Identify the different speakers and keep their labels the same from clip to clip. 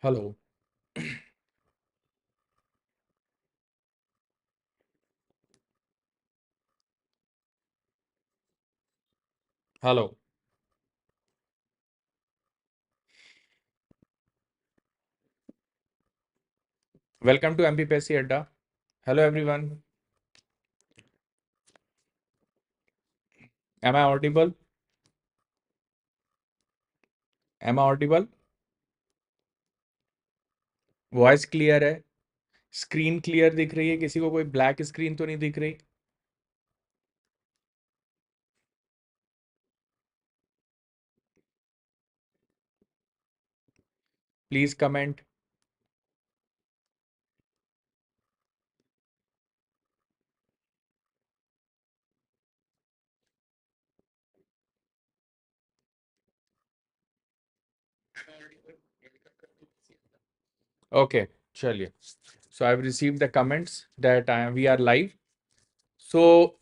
Speaker 1: Hello. Hello. Welcome to MPPSC Adda. Hello, everyone. Am I audible? Am I audible? Voice clear है? Screen clear दिख रही है? किसी को कोई ब्लैक स्क्रीन तो नहीं दिख रही? Please comment. Okay, चलिए. So I've received the comments that we are live. So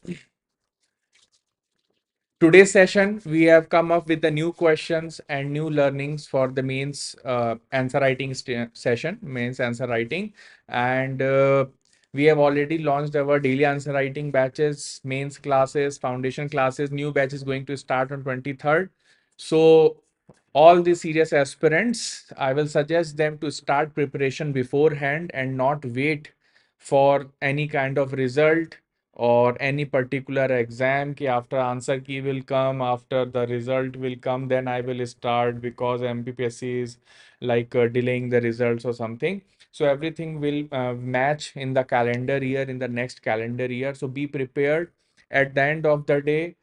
Speaker 1: today's session, we have come up with the new questions and new learnings for the mains answer writing session, mains answer writing. And we have already launched our daily answer writing batches, mains classes, foundation classes. New batch is going to start on 23rd. So all the serious aspirants, I will suggest them to start preparation beforehand and not wait for any kind of result or any particular exam ki after answer key will come, after the result will come, then I will start, because MPPSC is like delaying the results or something. So everything will match in the calendar year, in the next calendar year. So be prepared. At the end of the day,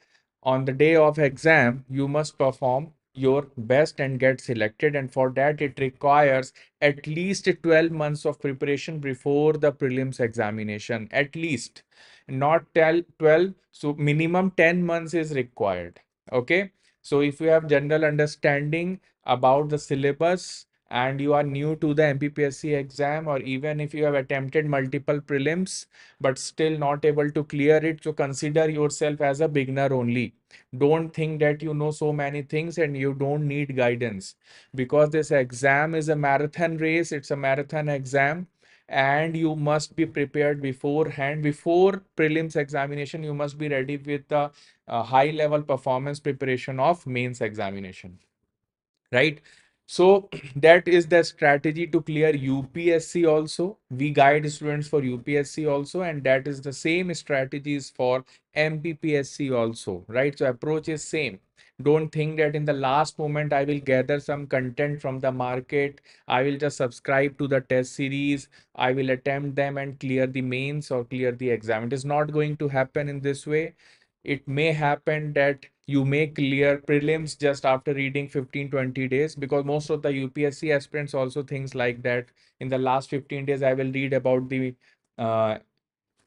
Speaker 1: on the day of exam, you must perform your best and get selected. And for that, it requires at least 12 months of preparation before the prelims examination. At least, not tell 12. So minimum 10 months is required. Okay. So if you have general understanding about the syllabus and you are new to the MPPSC exam, or even if you have attempted multiple prelims but still not able to clear it, so consider yourself as a beginner only. Don't think that you know so many things and you don't need guidance, because this exam is a marathon race. It's a marathon exam, and you must be prepared beforehand. Before prelims examination, you must be ready with the high level performance preparation of mains examination, right? So that is the strategy to clear UPSC also. We guide students for UPSC also, and that is the same strategies for MPPSC also, right? So approach is same. Don't think that in the last moment I will gather some content from the market, I will just subscribe to the test series, I will attempt them and clear the mains or clear the exam. It is not going to happen in this way. It may happen that you may clear prelims just after reading 15-20 days, because most of the UPSC aspirants also thinks like that. In the last 15 days I will uh,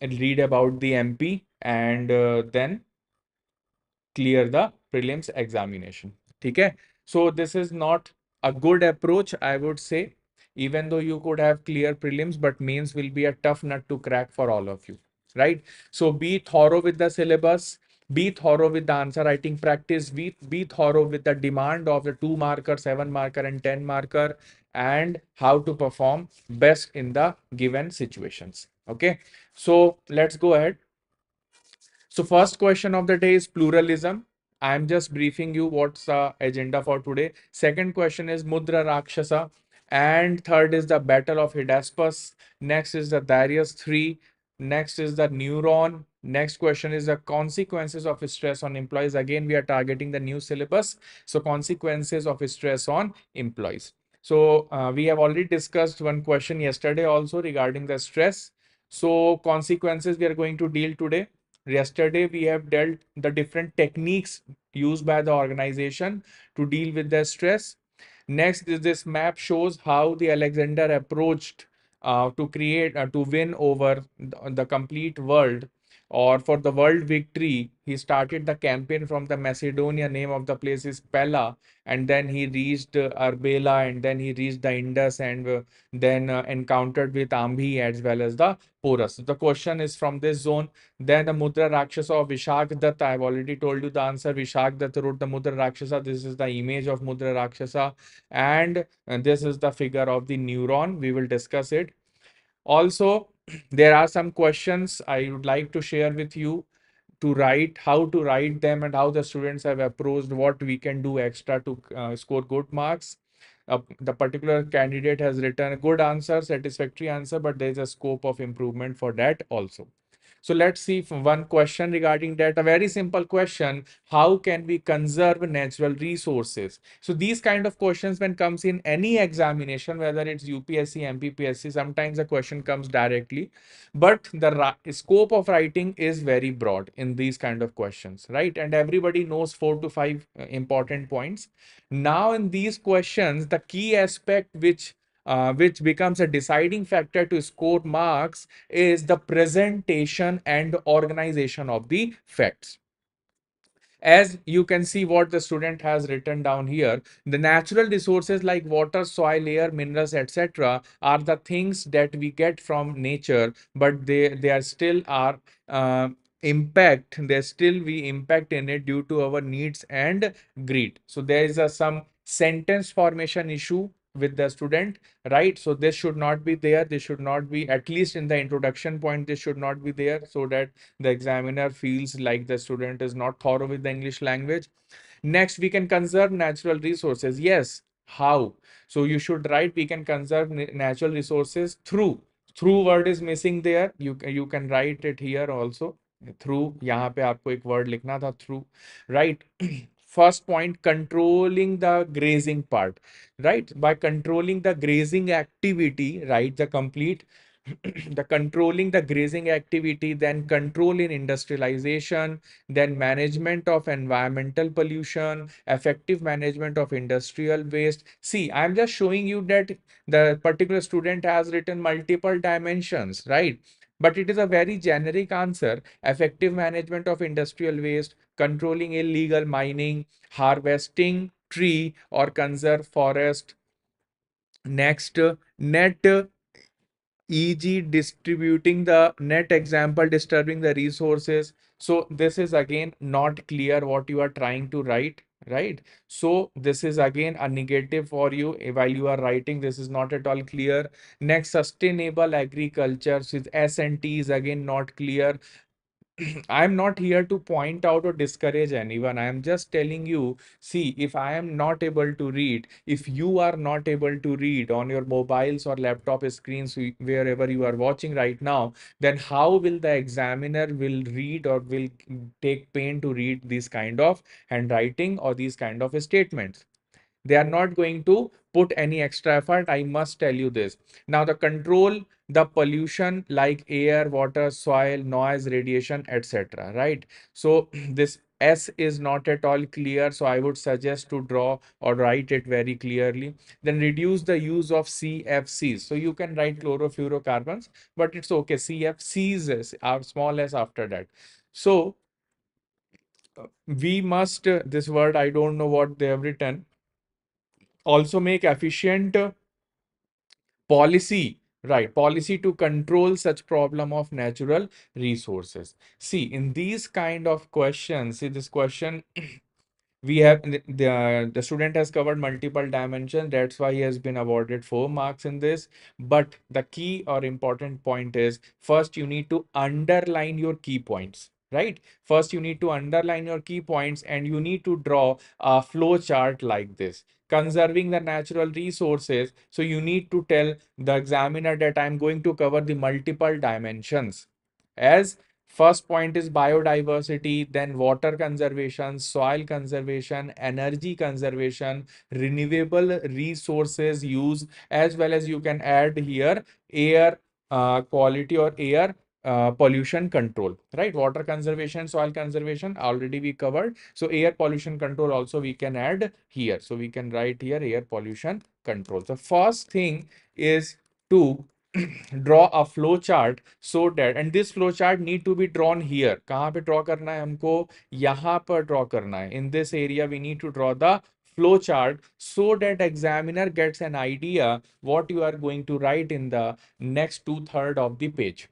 Speaker 1: read about the MP and then clear the prelims examination. Okay, so this is not a good approach, I would say. Even though you could have clear prelims, but mains will be a tough nut to crack for all of you, right? So be thorough with the syllabus, be thorough with the answer writing practice, be thorough with the demand of the 2 marker, 7 marker and 10 marker, and how to perform best in the given situations. Okay, so let's go ahead. So first question of the day is pluralism. I'm just briefing you what's the agenda for today. Second question is Mudra Rakshasa. And third is the Battle of Hydaspes. Next is the Darius III. Next is the neuron. Next question is the consequences of stress on employees. Again, we are targeting the new syllabus. So consequences of stress on employees. So we have already discussed one question yesterday also regarding the stress. So consequences we are going to deal today. Yesterday, we have dealt the different techniques used by the organization to deal with the stress. Next is this map shows how the Alexander approached to win over the complete world Or for the world victory, he started the campaign from the Macedonia. Name of the place is Pella, and then he reached Arbela, and then he reached the Indus, and then encountered with Ambhi as well as the Porus. The question is from this zone. Then the Mudra Rakshasa of Vishakdatta. I've already told you the answer. Vishakdatta wrote the Mudra Rakshasa. This is the image of Mudra Rakshasa, and this is the figure of the neuron. We will discuss it. Also, there are some questions I would like to share with you to write, how to write them, and how the students have approached what we can do extra to score good marks. The particular candidate has written a good answer, satisfactory answer, but there is a scope of improvement for that also. So let's see one question regarding that. A very simple question: how can we conserve natural resources? So these kind of questions, when comes in any examination, whether it's UPSC, MPPSC, sometimes the question comes directly, but the scope of writing is very broad in these kind of questions, right? And everybody knows 4 to 5 important points. Now in these questions, the key aspect which becomes a deciding factor to score marks is the presentation and organization of the facts. As you can see what the student has written down here, the natural resources like water, soil, air, minerals, etc. are the things that we get from nature, but they are still our impact. They still we impact in it due to our needs and greed. So there is a some sentence formation issue with the student, right? So this should not be there. This should not be, at least in the introduction point, this should not be there, so that the examiner feels like the student is not thorough with the English language. Next, we can conserve natural resources. Yes, how? So you should write we can conserve natural resources through. Through word is missing there. You can write it here also. Through, यहाँ पे आपको एक word लिखना था through, right? First point, controlling the grazing part, right? By controlling the grazing activity, right? The complete the controlling the grazing activity, then control in industrialization, then management of environmental pollution, effective management of industrial waste. See, I'm just showing you that the particular student has written multiple dimensions, right? But it is a very generic answer: effective management of industrial waste, controlling illegal mining, harvesting tree or conserve forest. Next, net, e.g. distributing the net, example disturbing the resources. So this is again not clear what you are trying to write, right? So this is again a negative for you while you are writing. This is not at all clear. Next, sustainable agriculture with S and T is again not clear. I'm not here to point out or discourage anyone. I am just telling you, see, if I am not able to read, if you are not able to read on your mobiles or laptop screens, wherever you are watching right now, then how will the examiner will read or will take pain to read these kind of handwriting or these kind of statements? They are not going to put any extra effort. I must tell you this. Now, the control the pollution like air, water, soil, noise, radiation, etc. Right? So this S is not at all clear. So I would suggest to draw or write it very clearly. Then reduce the use of CFCs. So you can write chlorofluorocarbons, but it's okay. CFCs are small s after that. So we must, this word, I don't know what they have written, also make efficient policy, right? Policy to control such problem of natural resources. See, in these kind of questions, see this question, we have the student has covered multiple dimensions. That's why he has been awarded 4 marks in this. But the key or important point is, first you need to underline your key points, right? First you need to underline your key points, and you need to draw a flow chart like this: conserving the natural resources. So you need to tell the examiner that I'm going to cover the multiple dimensions. As first point is biodiversity, then water conservation, soil conservation, energy conservation, renewable resources use, as well as you can add here air quality or air pollution control, right? Water conservation, soil conservation, already we covered. So air pollution control also we can add here. So we can write here air pollution control. The first thing is to draw a flow chart so that, and this flow chart need to be drawn here. कहाँ पे draw करना है हमको? यहाँ पर draw करना है. In this area we need to draw the flow chart so that examiner gets an idea what you are going to write in the next 2/3 of the page,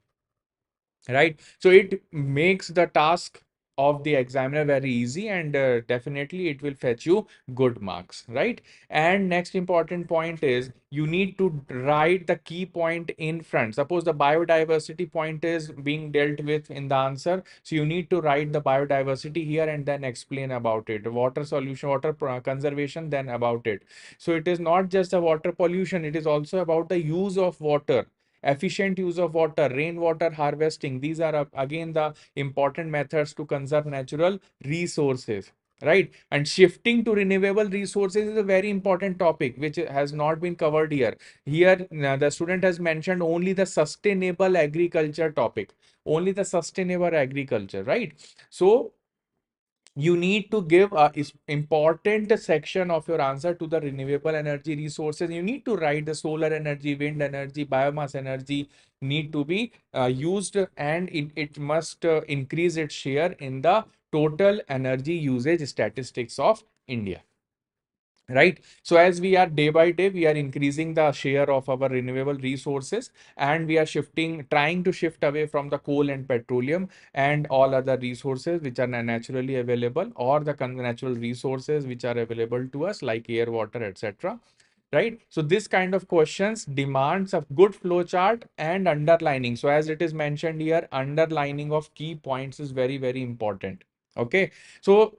Speaker 1: right? So it makes the task of the examiner very easy, and definitely it will fetch you good marks, right? And next important point is you need to write the key point in front. Suppose the biodiversity point is being dealt with in the answer, so you need to write the biodiversity here and then explain about it. Water solution, conservation, then about it. So it is not just a water pollution, it is also about the use of water, efficient use of water, rainwater harvesting. These are again the important methods to conserve natural resources, right? And shifting to renewable resources is a very important topic which has not been covered here. Here the student has mentioned only the sustainable agriculture topic, only the sustainable agriculture, right? So you need to give a important section of your answer to the renewable energy resources. You need to write the solar energy, wind energy, biomass energy need to be used, and it must increase its share in the total energy usage statistics of India, right? So as we are day by day, we are increasing the share of our renewable resources, and we are trying to shift away from the coal and petroleum and all other resources which are naturally available, or the natural resources which are available to us like air, water, etc., right? So this kind of questions demands a good flow chart and underlining. So as it is mentioned here, underlining of key points is very, very important. Okay, so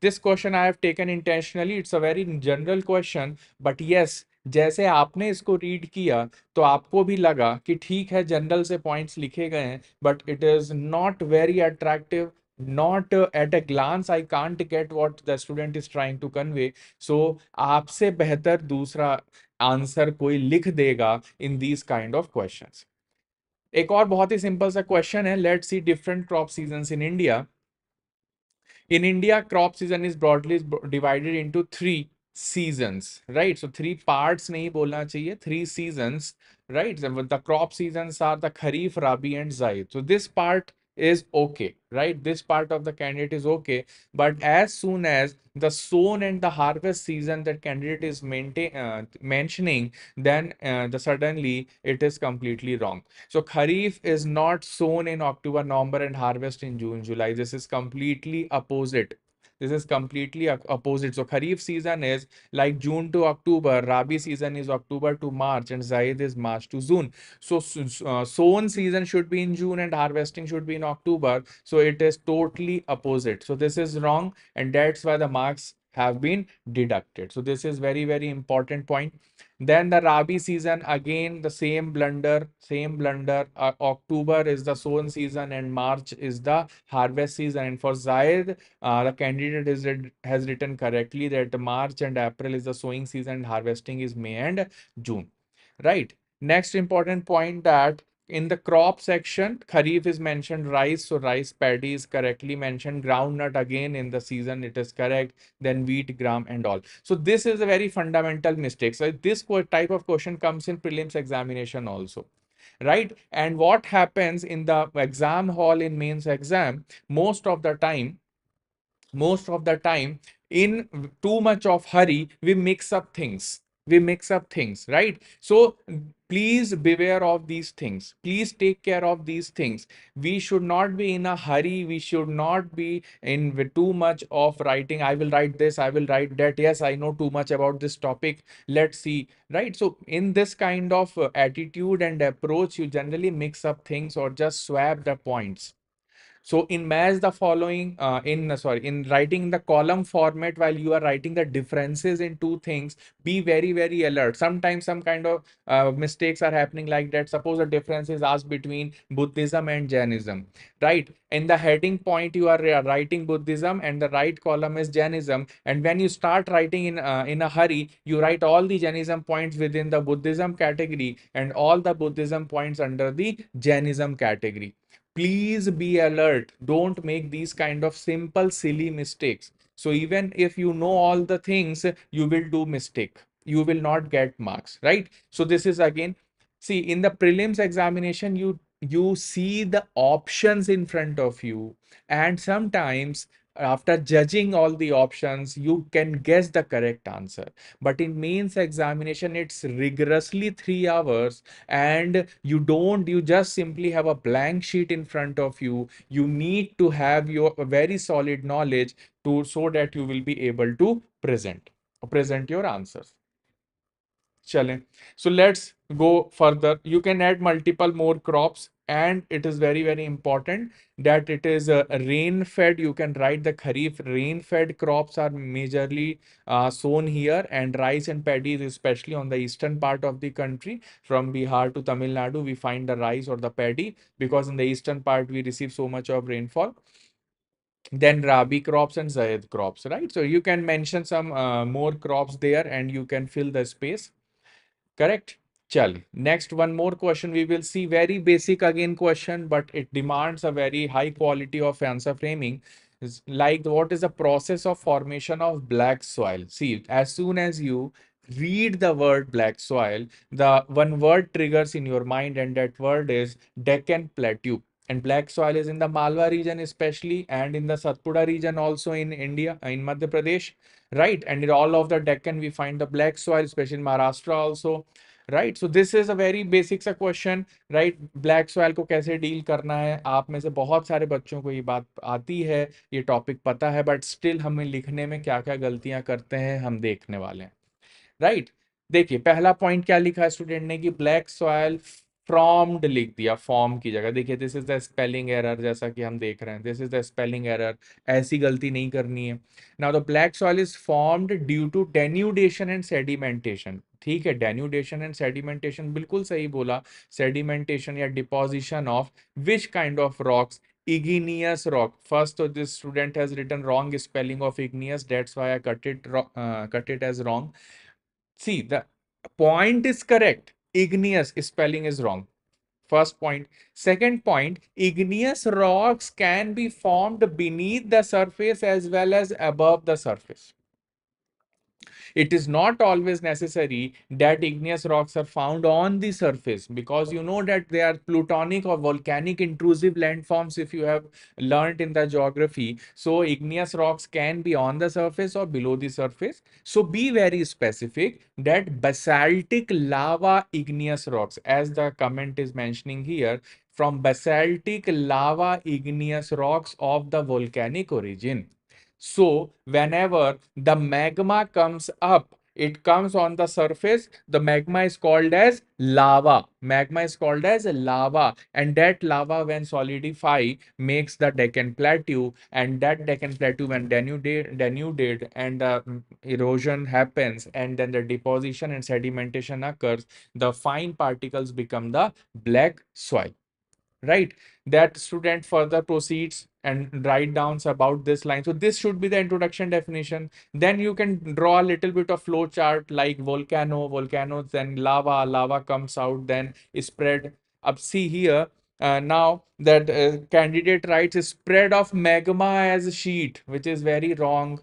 Speaker 1: this question I have taken intentionally. It's a very general question, but yes, जैसे आपने इसको read किया तो आपको भी लगा कि ठीक है, जनरल से पॉइंट्स लिखे गए हैं, but it is not very attractive, not at a glance I can't get what the student is trying to convey. So आपसे बेहतर दूसरा आंसर कोई लिख देगा in these kind of questions. एक और बहुत ही सिंपल सा क्वेश्चन है. Let's see different crop seasons in India. In India, crop season is broadly divided into 3 seasons, right? So 3 parts nahi bolna chahiye, 3 seasons, right? The crop seasons are the Kharif, Rabi, and Zaid. So this part is okay, right? This part of the candidate is okay. But as soon as the sown and the harvest season that candidate is mentioning, then suddenly it is completely wrong. So Kharif is not sown in October, November and harvest in June, July. This is completely opposite. This is completely opposite. So Kharif season is like June to October, Rabi season is October to March, and Zaid is March to June. So sown season should be in June and harvesting should be in October. So it is totally opposite. So this is wrong, and that's why the marks have been deducted. So this is very, very important point. Then the Rabi season, again the same blunder, same blunder. October is the sown season and March is the harvest season. And for Zaid, the candidate has written correctly that March and April is the sowing season and harvesting is May and June, right? Next important point, that in the crop section, Kharif is mentioned rice, so rice paddy is correctly mentioned. Groundnut again in the season it is correct. Then wheat, gram, and all. So this is a very fundamental mistake. So this type of question comes in prelims examination also, right? And what happens in the exam hall in mains exam, most of the time in too much of hurry we mix up things, right? So please beware of these things, please take care of these things. We should not be in a hurry, we should not be in with too much of writing. I will write this, I will write that, yes, I know too much about this topic, let's see, right? So in this kind of attitude and approach, you generally mix up things or just swap the points. So in match the following, in writing the column format, while you are writing the differences in two things, be very, very alert. Sometimes some kind of mistakes are happening like that. Suppose a difference is asked between Buddhism and Jainism, right? In the heading point, you are writing Buddhism and the right column is Jainism. And when you start writing in a hurry, you write all the Jainism points within the Buddhism category and all the Buddhism points under the Jainism category. Please be alert. Don't make these kind of simple silly mistakes. So even if you know all the things, you will do mistake, you will not get marks, right? So this is again See, in the prelims examination, you see the options in front of you, and sometimes after judging all the options, you can guess the correct answer. But in mains examination, it's rigorously 3 hours, and you just simply have a blank sheet in front of you. You need to have your very solid knowledge to so that you will be able to present your answers. Chale. So let's go further. You can add multiple more crops, and it is very, very important that it is rain fed. You can write the kharif rain fed crops are majorly sown here, and rice and paddies, especially on the eastern part of the country, from Bihar to Tamil Nadu, we find the rice or the paddy because in the eastern part we receive so much of rainfall. Then rabi crops and zaid crops, right? So you can mention some more crops there, and you can fill the space. Correct? Chal. Next, one more question we will see. Very basic again question, but it demands a very high quality of answer framing. Is like what is the process of formation of black soil? See, as soon as you read the word black soil, the one word triggers in your mind, and that word is Deccan Plateau. And black soil is in the Malwa region, especially, and in the Satpura region also in India, in Madhya Pradesh, right? And in all of the Deccan, we find the black soil, especially in Maharashtra also, right? So this is a very basic सा question, right? Black soil को कैसे deal करना है, आप में से बहुत सारे बच्चों को ये बात आती है, ये टॉपिक पता है, बट स्टिल हमें लिखने में क्या क्या गलतियां करते हैं हम देखने वाले हैं, राइट? देखिए पहला पॉइंट क्या लिखा है स्टूडेंट ने कि ब्लैक सॉइल फ्रॉम्ड लिख दिया, फॉर्म की जगह। देखिए this is the spelling error, जैसा कि हम देख रहे हैं, this is the spelling error, ऐसी गलती नहीं करनी है। Now the black soil is formed due to denudation and sedimentation. ठीक है, डेन्यूडेशन एंड सेडिमेंटेशन बिल्कुल सही बोला। सेडिमेंटेशन या deposition of which kind of rocks? igneous rock. First, so this student has written wrong spelling of igneous, that's why I cut it as wrong. See, the point is correct. Igneous spelling is wrong. First point. Second point, igneous rocks can be formed beneath the surface as well as above the surface. It is not always necessary that igneous rocks are found on the surface, because you know that they are plutonic or volcanic intrusive landforms if you have learned in the geography. So igneous rocks can be on the surface or below the surface. So be very specific that basaltic lava igneous rocks, as the comment is mentioning here, from basaltic lava igneous rocks of the volcanic origin. So whenever the magma comes up, it comes on the surface, the magma is called as lava. Magma is called as lava, and that lava when solidify makes the Deccan Plateau, and that Deccan Plateau when denuded and erosion happens, and then the deposition and sedimentation occurs, the fine particles become the black soil, right? That student further proceeds and write downs about this line. So this should be the introduction definition. Then you can draw a little bit of flow chart like volcanoes, then lava comes out, then spread up. See here, now that candidate writes spread of magma as a sheet, which is very wrong.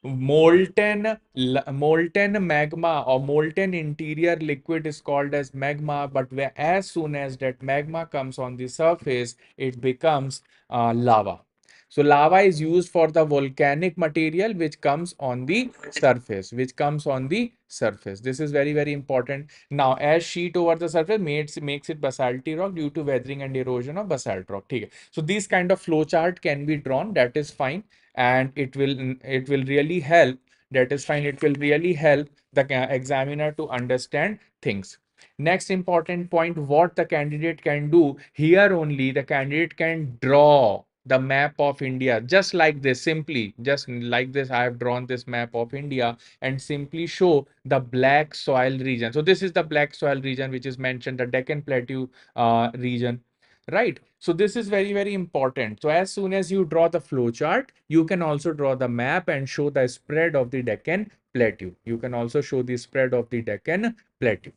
Speaker 1: Molten magma or molten interior liquid is called as magma, but as soon as that magma comes on the surface, it becomes lava. So lava is used for the volcanic material which comes on the surface. This is very, very important. Now, as sheet over the surface makes it basaltic rock due to weathering and erosion of basalt rock. Okay. So these kind of flow chart can be drawn. That is fine, and it will really help. That is fine. It will really help the examiner to understand things. Next important point, what the candidate can do here, only the candidate can draw the map of India just like this, simply just like this. I have drawn this map of India and simply show the black soil region. So this is the black soil region which is mentioned, the Deccan Plateau region, right? So this is very, very important. So as soon as you draw the flow chart, you can also draw the map and show the spread of the Deccan Plateau. You can also show the spread of the Deccan Plateau,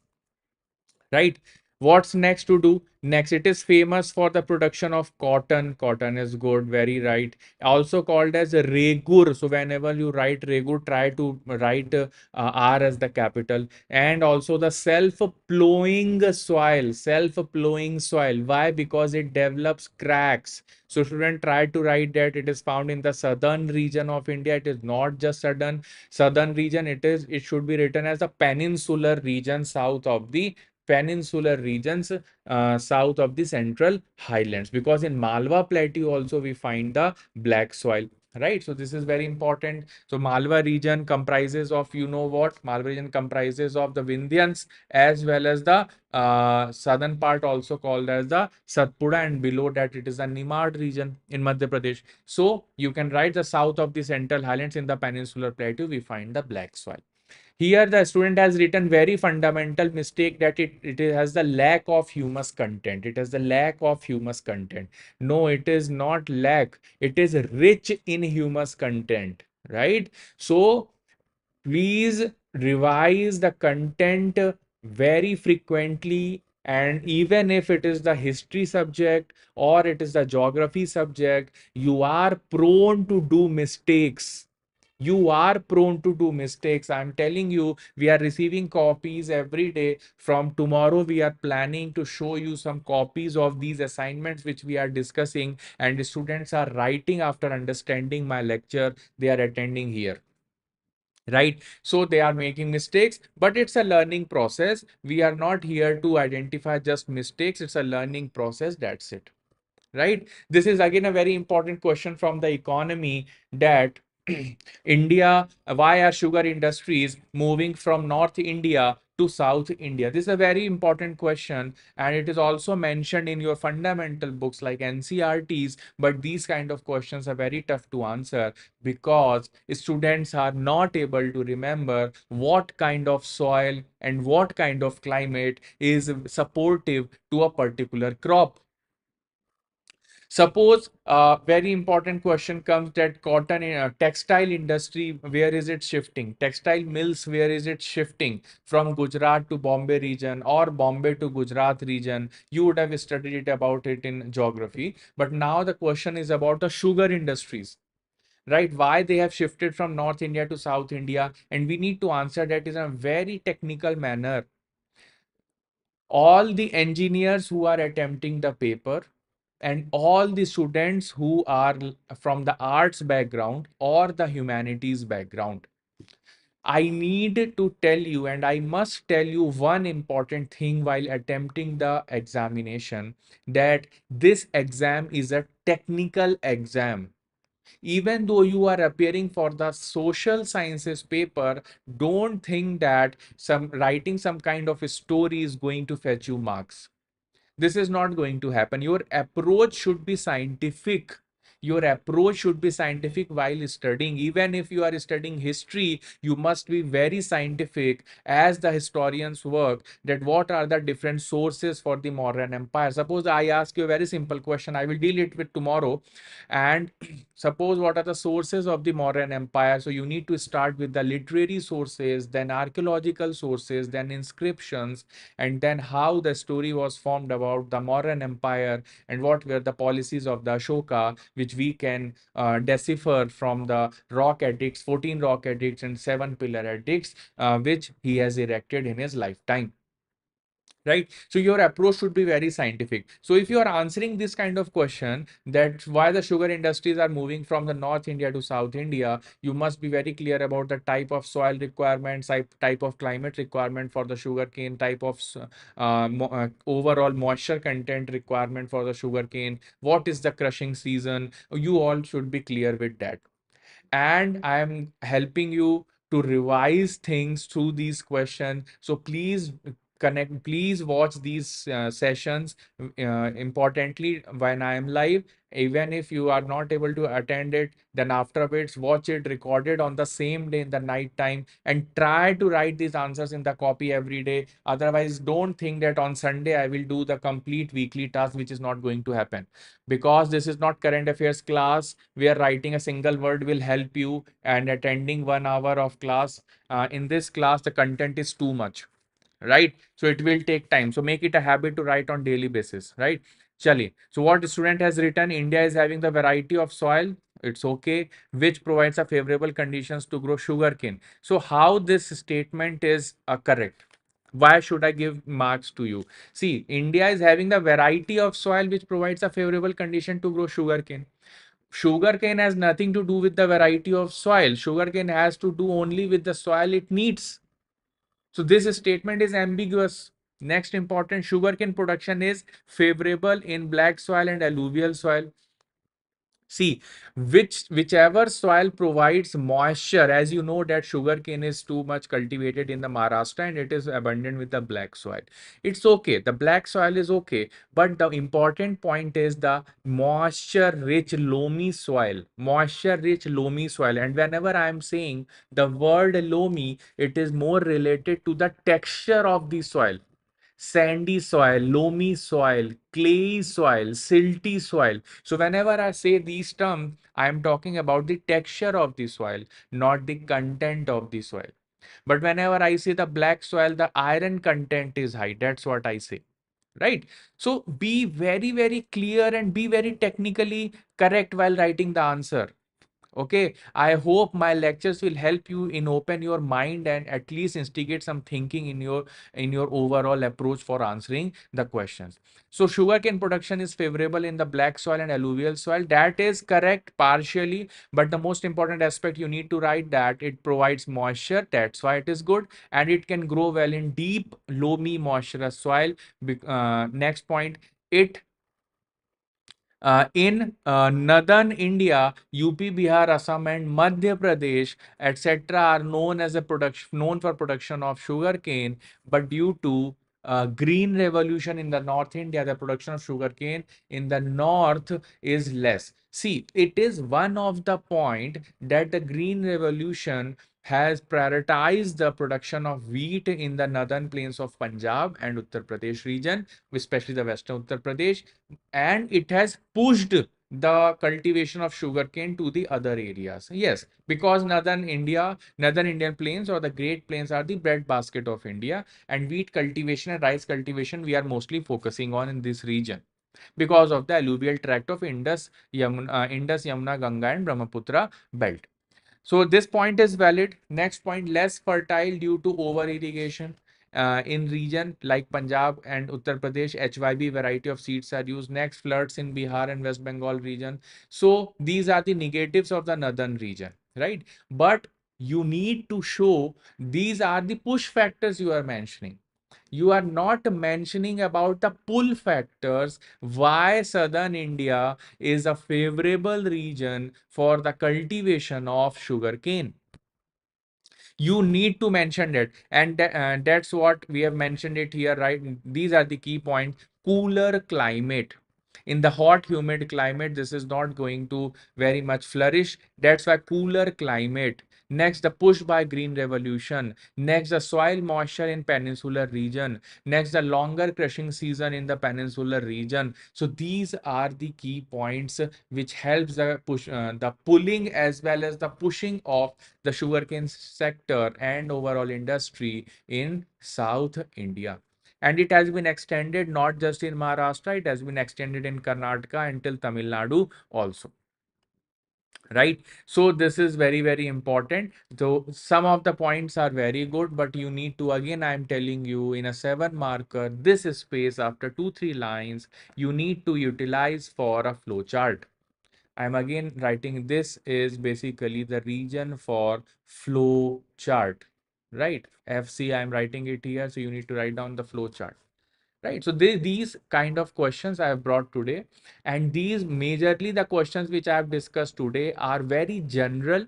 Speaker 1: right? What's next to do? Next, it is famous for the production of cotton. Cotton is good, very right. Also called as a regur. So whenever you write regur, try to write R as the capital. And also the self-plowing soil. Self-plowing soil. Why? Because it develops cracks. So student try to write that it is found in the southern region of India. It is not just southern region. It should be written as the peninsular region south of the peninsular regions south of the central highlands, because in Malwa plateau also we find the black soil, right? So this is very important. So Malwa region comprises of, you know what, Malwa region comprises of the Vindhyans as well as the southern part also called as the Satpura, and below that it is the Nimard region in Madhya Pradesh. So you can write the south of the central highlands in the peninsular plateau we find the black soil. Here the student has written very fundamental mistake, that it has the lack of humus content. It has the lack of humus content. No, it is not lack. It is rich in humus content, right? So please revise the content very frequently. And even if it is the history subject or it is the geography subject, you are prone to do mistakes. You are prone to do mistakes. I'm telling you, we are receiving copies every day. From tomorrow, we are planning to show you some copies of these assignments which we are discussing, and the students are writing after understanding my lecture. They are attending here, right? So they are making mistakes, but it's a learning process. We are not here to identify just mistakes. It's a learning process. That's it, right? This is again a very important question from the economy, that India, why are sugar industries moving from North India to South India? This is a very important question, and it is also mentioned in your fundamental books like NCRTs. But these kind of questions are very tough to answer, because students are not able to remember what kind of soil and what kind of climate is supportive to a particular crop. Suppose a very important question comes, that cotton textile industry, where is it shifting? Textile mills, where is it shifting? From Gujarat to Bombay region, or Bombay to Gujarat region. You would have studied it about it in geography. But now the question is about the sugar industries, right? Why they have shifted from North India to South India? And we need to answer that in a very technical manner. All the engineers who are attempting the paper, and all the students who are from the arts background or the humanities background, I need to tell you, and I must tell you one important thing while attempting the examination, that this exam is a technical exam. Even though you are appearing for the social sciences paper, don't think that some writing some kind of a story is going to fetch you marks. This is not going to happen. Your approach should be scientific. Your approach should be scientific while studying. Even if you are studying history, you must be very scientific as the historians work, that what are the different sources for the Mauryan Empire. Suppose I ask you a very simple question, I will deal it with tomorrow. And suppose, what are the sources of the Mauryan Empire? So you need to start with the literary sources, then archaeological sources, then inscriptions, and then how the story was formed about the Mauryan Empire, and what were the policies of the Ashoka, which we can decipher from the rock edicts, 14 rock edicts and 7 pillar edicts, which he has erected in his lifetime, right? So your approach should be very scientific. So if you are answering this kind of question, that why the sugar industries are moving from the North India to South India, you must be very clear about the type of soil requirements, type of climate requirement for the sugarcane, type of overall moisture content requirement for the sugarcane, what is the crushing season. You all should be clear with that, and I am helping you to revise things through these questions. So please please watch these sessions. Importantly, when I am live, even if you are not able to attend it, then afterwards watch it recorded on the same day in the night time, and try to write these answers in the copy every day. Otherwise, don't think that on Sunday I will do the complete weekly task, which is not going to happen, because this is not current affairs class where writing a single word will help you, and attending 1 hour of class. In this class, the content is too much. right? So it will take time. So make it a habit to write on daily basis, right? Chali. So what the student has written, India is having the variety of soil. It's okay, which provides a favorable conditions to grow sugarcane. So how this statement is correct? Why should I give marks to you? See, India is having the variety of soil which provides a favorable condition to grow sugarcane. Sugarcane has nothing to do with the variety of soil. Sugarcane has to do only with the soil it needs. So this statement is ambiguous. Next important, sugarcane production is favorable in black soil and alluvial soil. See, whichever soil provides moisture, as you know that sugarcane is too much cultivated in the Maharashtra and it is abundant with the black soil. It's okay. The black soil is okay. But the important point is the moisture-rich loamy soil. Moisture-rich loamy soil. And whenever I am saying the word loamy, it is more related to the texture of the soil. Sandy soil, loamy soil, clayey soil, silty soil. So whenever I say these terms, I am talking about the texture of the soil, not the content of the soil. But whenever I say the black soil, the iron content is high. That's what I say. Right. So be very, very clear and be very technically correct while writing the answer. Okay, I hope my lectures will help you in open your mind and at least instigate some thinking in your overall approach for answering the questions. So sugarcane production is favorable in the black soil and alluvial soil. That is correct partially, but the most important aspect you need to write that it provides moisture. That's why it is good, and it can grow well in deep, loamy, moisturous soil. Next point, it in northern India, UP, Bihar, Assam, and Madhya Pradesh, etc., are known as a production known for production of sugarcane. But due to green revolution in the North India, the production of sugarcane in the north is less. See, it is one of the point that the green revolution has prioritized the production of wheat in the northern plains of Punjab and Uttar Pradesh region, especially the western Uttar Pradesh, and it has pushed the cultivation of sugarcane to the other areas. Yes, because northern Indian plains or the Great Plains are the breadbasket of India, and wheat cultivation and rice cultivation we are mostly focusing on in this region because of the alluvial tract of Indus, Yamuna, Ganga, and Brahmaputra belt. So this point is valid. Next point, less fertile due to over irrigation. In region like Punjab and Uttar Pradesh, HYB variety of seeds are used. Next, floods in Bihar and West Bengal region. So these are the negatives of the northern region, right? But you need to show these are the push factors you are mentioning. You are not mentioning about the pull factors, why southern India is a favorable region for the cultivation of sugarcane. You need to mention that, and that's what we have mentioned it here, right? These are the key points. Cooler climate. In the hot humid climate, this is not going to very much flourish. That's why cooler climate. Next, the push by green revolution. Next, the soil moisture in peninsular region. Next, the longer crushing season in the peninsular region. So these are the key points which helps the pulling as well as the pushing of the sugarcane sector and overall industry in South India. And it has been extended not just in Maharashtra, it has been extended in Karnataka until Tamil Nadu also. Right. So this is very, very important. So some of the points are very good, but you need to, again, I'm telling you in a 7 marker, this space after 2, 3 lines, you need to utilize for a flow chart. I'm again writing this is basically the region for flow chart, right? FC, I'm writing it here. So you need to write down the flow chart, right? So these kind of questions I have brought today, and these majorly the questions which I have discussed today are very general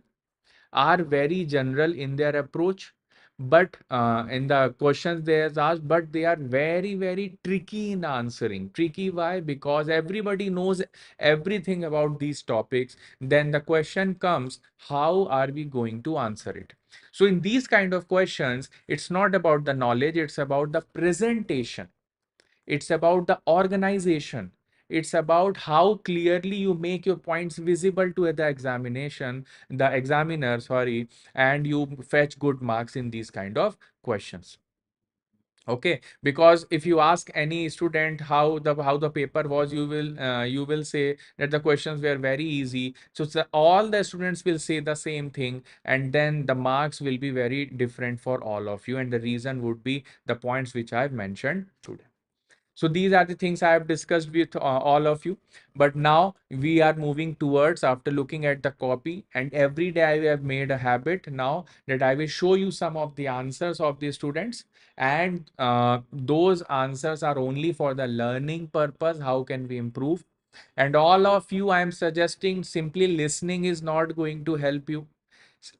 Speaker 1: in their approach, but in the questions they has asked, but they are very, very tricky in answering. Tricky why? Because everybody knows everything about these topics. Then the question comes, how are we going to answer it? So in these kind of questions, it's not about the knowledge, it's about the presentation, it's about the organization. It's about how clearly you make your points visible to the examiner, sorry, and you fetch good marks in these kind of questions. Okay, because if you ask any student how the paper was, you will say that the questions were very easy. So all the students will say the same thing, and then the marks will be very different for all of you, and the reason would be the points which I've mentioned today. So these are the things I have discussed with all of you. But now we are moving towards, after looking at the copy, and every day I have made a habit now that I will show you some of the answers of the students. And those answers are only for the learning purpose. How can we improve? And all of you, I am suggesting simply listening is not going to help you.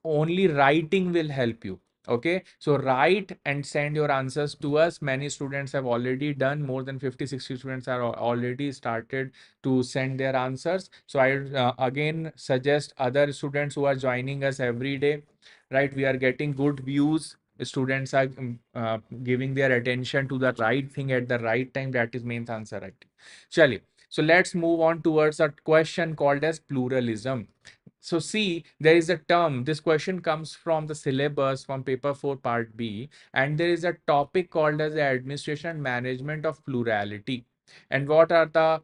Speaker 1: Only writing will help you. Okay, so write and send your answers to us. Many students have already done, more than 50-60 students are already started to send their answers. So I again suggest other students who are joining us every day, right? We are getting good views. Students are giving their attention to the right thing at the right time. That is main answer writing. Chali. So let's move on towards a question called as pluralism. So see, there is a term, this question comes from the syllabus from paper 4 part B, and there is a topic called as the administration management of plurality. And what are the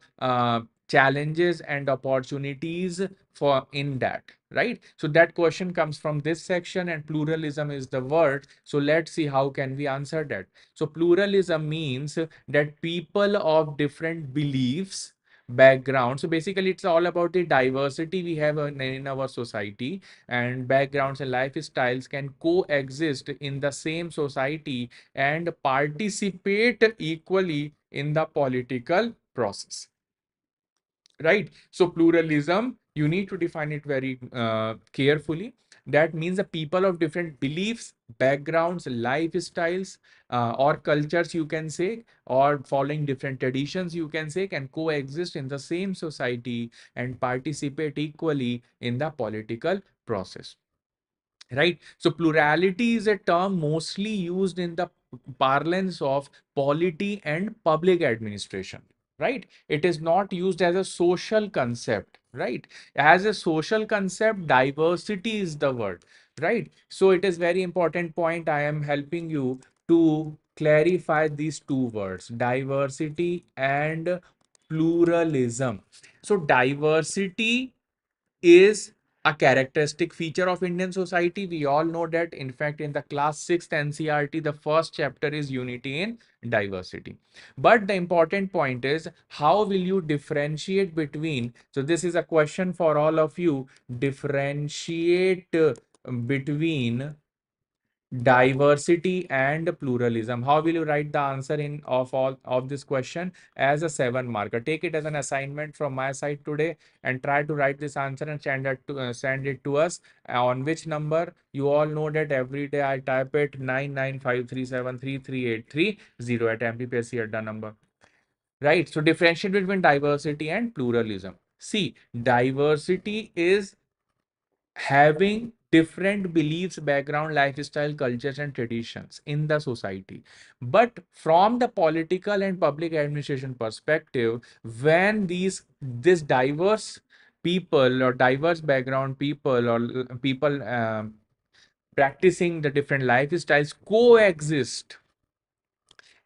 Speaker 1: challenges and opportunities for in that, right? So that question comes from this section, and pluralism is the word. So let's see how can we answer that. So pluralism means that people of different beliefs, background. So basically it's all about the diversity we have in our society, and backgrounds and lifestyles can coexist in the same society and participate equally in the political process, right? So pluralism, you need to define it very carefully. That means the people of different beliefs, backgrounds, lifestyles, or cultures, you can say, or following different traditions, you can say, can coexist in the same society and participate equally in the political process, right? So plurality is a term mostly used in the parlance of polity and public administration, right? It is not used as a social concept, right? As a social concept, diversity is the word, right? So it is very important point. I am helping you to clarify these two words, diversity and pluralism. So diversity is a characteristic feature of Indian society. We all know that. In fact, in the class 6th NCERT, the first chapter is unity in diversity. But the important point is, how will you differentiate between? So this is a question for all of you. Differentiate between diversity and pluralism. How will you write the answer in of all of this question as a 7 marker? Take it as an assignment from my side today and try to write this answer and send it to us. On which number? You all know that every day I type it 9953733830 at MPPSCADDA number, right? So differentiate between diversity and pluralism. See, diversity is having different beliefs, background, lifestyle, cultures, and traditions in the society. But from the political and public administration perspective, when this diverse people or diverse background people or people practicing the different lifestyles coexist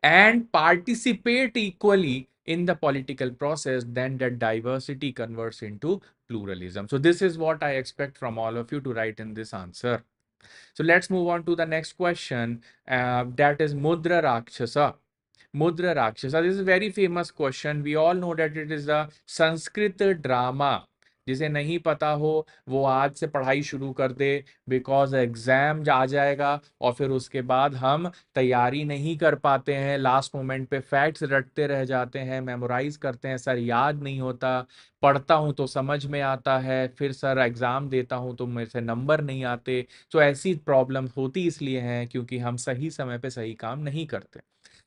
Speaker 1: and participate equally in the political process, then that diversity converts into pluralism. So this is what I expect from all of you to write in this answer. So let's move on to the next question. That is Mudra Rakshasa. Mudra Rakshasa. This is a very famous question. We all know that it is a Sanskrit drama. जिसे नहीं पता हो वो आज से पढ़ाई शुरू कर दे, बिकॉज एग्जाम आ जाएगा और फिर उसके बाद हम तैयारी नहीं कर पाते हैं, लास्ट मोमेंट पे फैक्ट्स रटते रह जाते हैं, मेमोराइज करते हैं, सर याद नहीं होता, पढ़ता हूँ तो समझ में आता है, फिर सर एग्जाम देता हूँ तो मेरे से नंबर नहीं आते. तो ऐसी प्रॉब्लम होती इसलिए हैं क्योंकि हम सही समय पे सही काम नहीं करते.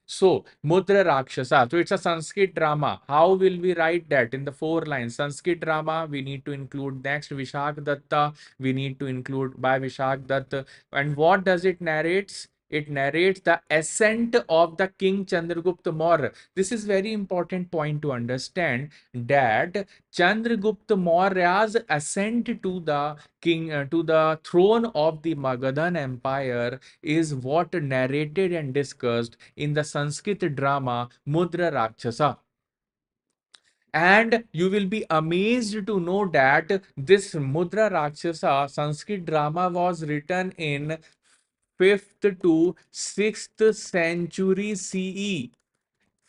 Speaker 1: So, Mudra Rakshasa. So, it's a Sanskrit drama. How will we write that in the 4 lines? Sanskrit drama, we need to include next Vishak Datta. We need to include by Vishak Datta. And what does it narrates? It narrates the ascent of the king Chandragupta Maurya. This is very important point to understand, that Chandragupta Maurya's ascent to the to the throne of the Magadhan Empire is what narrated and discussed in the Sanskrit drama Mudra Rakshasa. And you will be amazed to know that this Mudra Rakshasa Sanskrit drama was written in 5th to 6th century CE.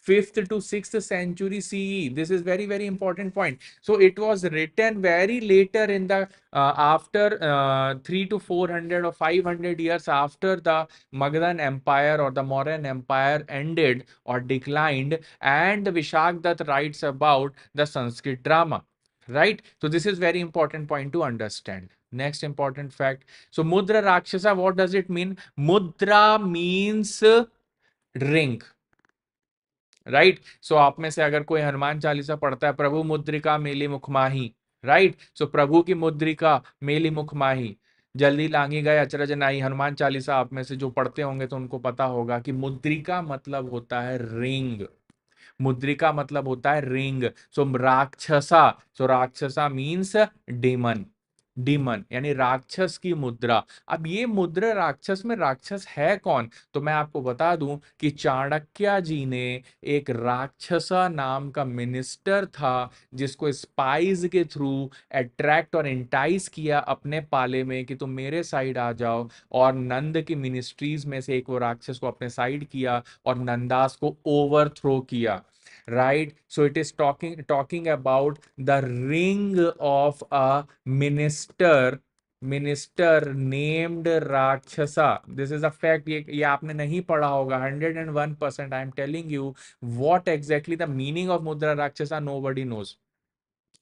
Speaker 1: 5th to 6th century CE. This is very, very important point. So it was written very later in the after 3 to 400 or 500 years after the Magadhan Empire or the Mauryan Empire ended or declined, and Vishakdatta writes about the Sanskrit drama. Right? So this is very important point to understand. Next important fact. So Mudra Rakshasa, what does it mean? Mudra means ring. Right so आप में से अगर कोई हनुमान चालीसा पढ़ता है, प्रभु मुद्रिका मेली मुख माही, राइट सो प्रभु की मुद्रिका मेली मुख माही, जल्दी लांगी गए अचरज नाही, हनुमान चालीसा आप में से जो पढ़ते होंगे तो उनको पता होगा कि मुद्रिका मतलब होता है रिंग। मुद्रिका मतलब होता है रिंग। सो राक्षसा, सो राक्षसा मीन्स डेमन, डीमन यानी राक्षस की मुद्रा। अब ये मुद्रा राक्षस में राक्षस है कौन, तो मैं आपको बता दूं कि चाणक्य जी ने एक राक्षसा नाम का मिनिस्टर था जिसको स्पाइस के थ्रू अट्रैक्ट और एंटाइज किया अपने पाले में कि तुम मेरे साइड आ जाओ, और नंद की मिनिस्ट्रीज में से एक वो राक्षस को अपने साइड किया और नंदास को ओवरथ्रो किया। Right, so it is talking about the ring of a minister named Rakshasa. This is a fact, ये आपने नहीं पढ़ा होगा 101%. I am telling you what exactly the meaning of Mudra Rakshasa, nobody knows.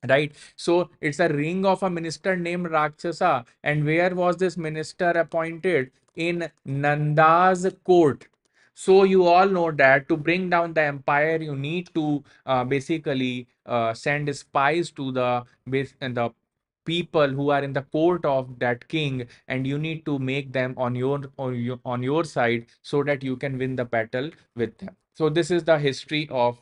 Speaker 1: Right, so it's a ring of a minister named Rakshasa. And where was this minister appointed? In Nanda's court. So you all know that to bring down the empire, you need to basically send spies to the people who are in the court of that king, and you need to make them on your side so that you can win the battle with them. So this is the history of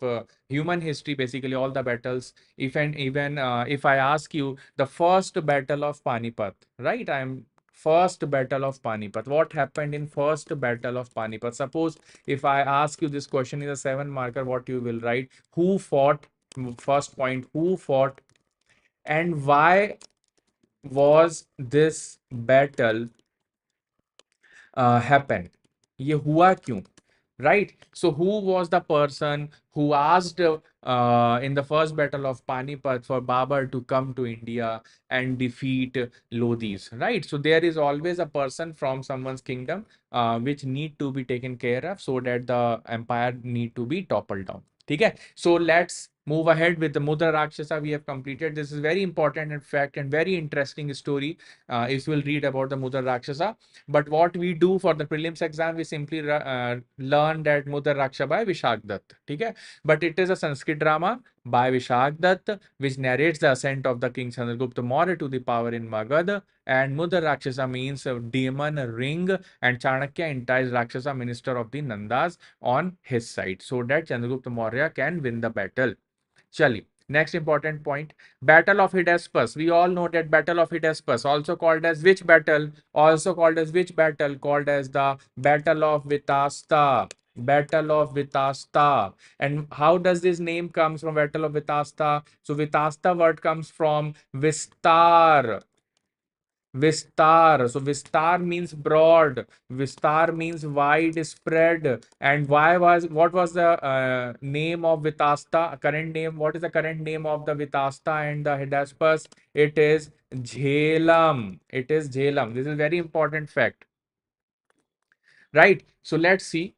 Speaker 1: human history, basically all the battles. If and even if I ask you the first battle of Panipat, right? First battle of Panipat. What happened in first battle of Panipat? Suppose if I ask you this question is a 7 marker, what you will write? Who fought? First point, who fought and why was this battle happen? ये हुआ क्यों? Right? So who was the person who asked in the first battle of Panipat for Babur to come to India and defeat Lodhis? Right? So there is always a person from someone's kingdom which need to be taken care of so that the empire need to be toppled down. Okay? So let's move ahead with the Mudra Rakshasa. We have completed. This is very important in fact and very interesting story if you will read about the Mudra Rakshasa. But what we do for the prelims exam, we simply learn that Mudra Rakshasa by Vishakdatta. Okay? But it is a Sanskrit drama by Vishakdatta which narrates the ascent of the king Chandragupta Maurya to the power in Magadha. And Mudra Rakshasa means a demon, a ring, and Chanakya enticed Rakshasa, minister of the Nandas, on his side so that Chandragupta Maurya can win the battle. Chali. Next important point, Battle of Hydaspes. We all know that Battle of Hydaspes, also called as which battle? Also called as which battle? Called as the Battle of Vitasta. Battle of Vitasta. And how does this name comes from Battle of Vitasta? So Vitasta word comes from Vistar. Vistar. So Vistar means broad. Vistar means widespread. And what was the name of Vitasta? Current name. What is the current name of the Vitasta and the Hydaspes? It is Jhelum. It is Jhelum. This is very important fact. Right. So let's see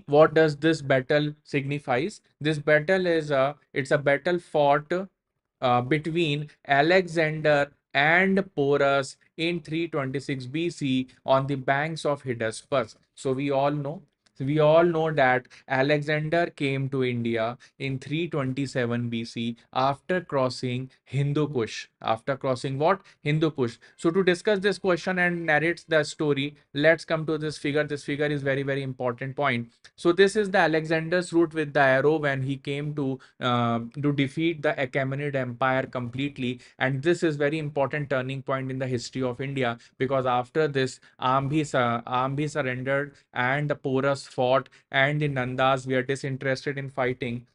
Speaker 1: what does this battle signifies. This battle is it's a battle fought between Alexander and Porus in 326 BC on the banks of Hydaspes. So we all know So we all know that Alexander came to India in 327 BC after crossing Hindu Kush. After crossing what? Hindu Kush. So to discuss this question and narrate the story, let's come to this figure. This figure is very, very important point. So this is the Alexander's route with the arrow when he came to defeat the Achaemenid Empire completely. And this is very important turning point in the history of India, because after this, Ambhi surrendered and the Porus fought, and the Nandas were disinterested in fighting,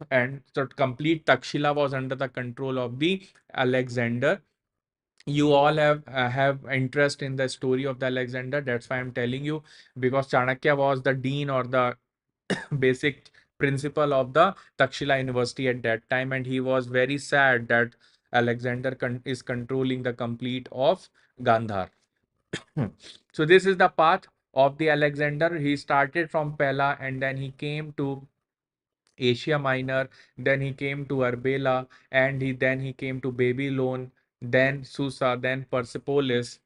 Speaker 1: and so complete Takshila was under the control of the Alexander. You all have interest in the story of the Alexander. That's why I'm telling you, because Chanakya was the dean or the basic principal of the Takshila University at that time, and he was very sad that Alexander is controlling the complete of Gandhar. So this is the path of the Alexander. He started from Pella and then he came to Asia Minor, then he came to Arbela, and he came to Babylon, then Susa, then Persepolis,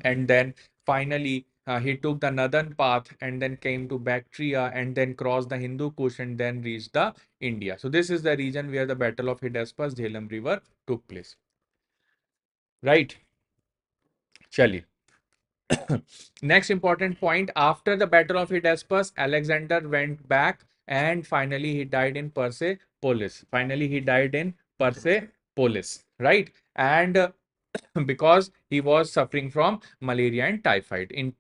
Speaker 1: and then finally he took the northern path and then came to Bactria and then crossed the Hindu Kush and then reached the India. So this is the region where the Battle of Hydaspes, Jhelum River took place. Right? Chali. Next important point, after the Battle of Hydaspes, Alexander went back and finally he died in Persepolis. Finally, he died in Persepolis, right? And because he was suffering from malaria and typhoid in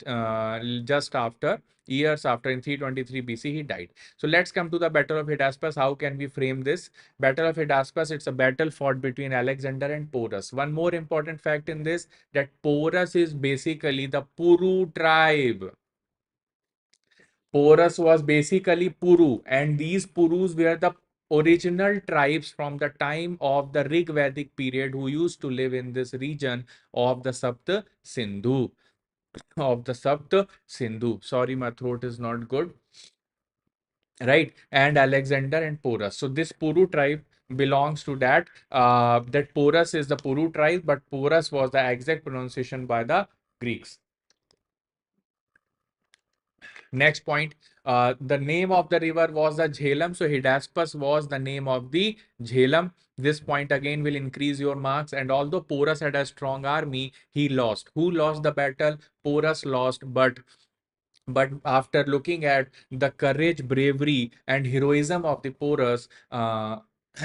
Speaker 1: just after years after, in 323 BC he died. So let's come to the Battle of Hydaspes. How can we frame this Battle of Hydaspes? It's a battle fought between Alexander and Porus. One more important fact in this, that Porus is basically the Puru tribe. Porus was basically Puru, and these Purus were the original tribes from the time of the Rig Vedic period who used to live in this region of the Sapta Sindhu. Of the Sapta Sindhu. Sorry, my throat is not good. Right, and Alexander and Porus. So this Puru tribe belongs to that. That Porus is the Puru tribe, but Porus was the exact pronunciation by the Greeks. Next point, the name of the river was the Jhelum. So Hydaspes was the name of the Jhelum. This point again will increase your marks. And although Porus had a strong army, he lost. Who lost the battle? Porus lost, but after looking at the courage, bravery, and heroism of the Porus,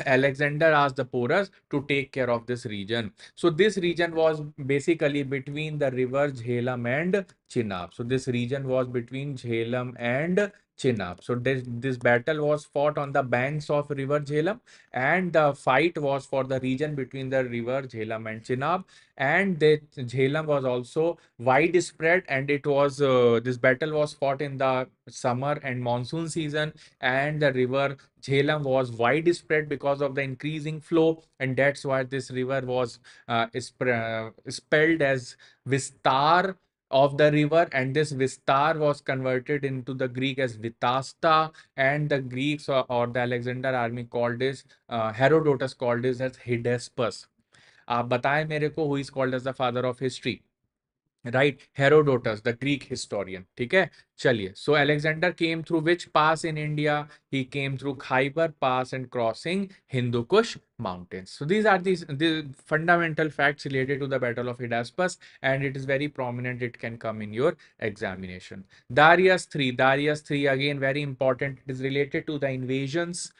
Speaker 1: Alexander asked the Porus to take care of this region. So this region was basically between the river Jhelum and Chenab. So this region was between Jhelum and Chenab. So this battle was fought on the banks of river Jhelum, and the fight was for the region between the river Jhelum and Chenab. And the Jhelum was also widespread, and it was this battle was fought in the summer and monsoon season, and the river Jhelum was widespread because of the increasing flow, and that's why this river was spelled as Vistar of the river, and this Vistar was converted into the Greek as Vitasta, and the Greeks or the Alexander army called this, Herodotus called this as Hydaspes. आप बताएं मेरे को who is called as the father of history. Right, Herodotus, the Greek historian. ठीक है, चलिए. So Alexander came through which pass in India? He came through Khyber Pass and crossing Hindu Kush mountains. So these are the fundamental facts related to the Battle of Hydaspes, and it is very prominent. It can come in your examination. Darius III. Darius III again very important. It is related to the invasions,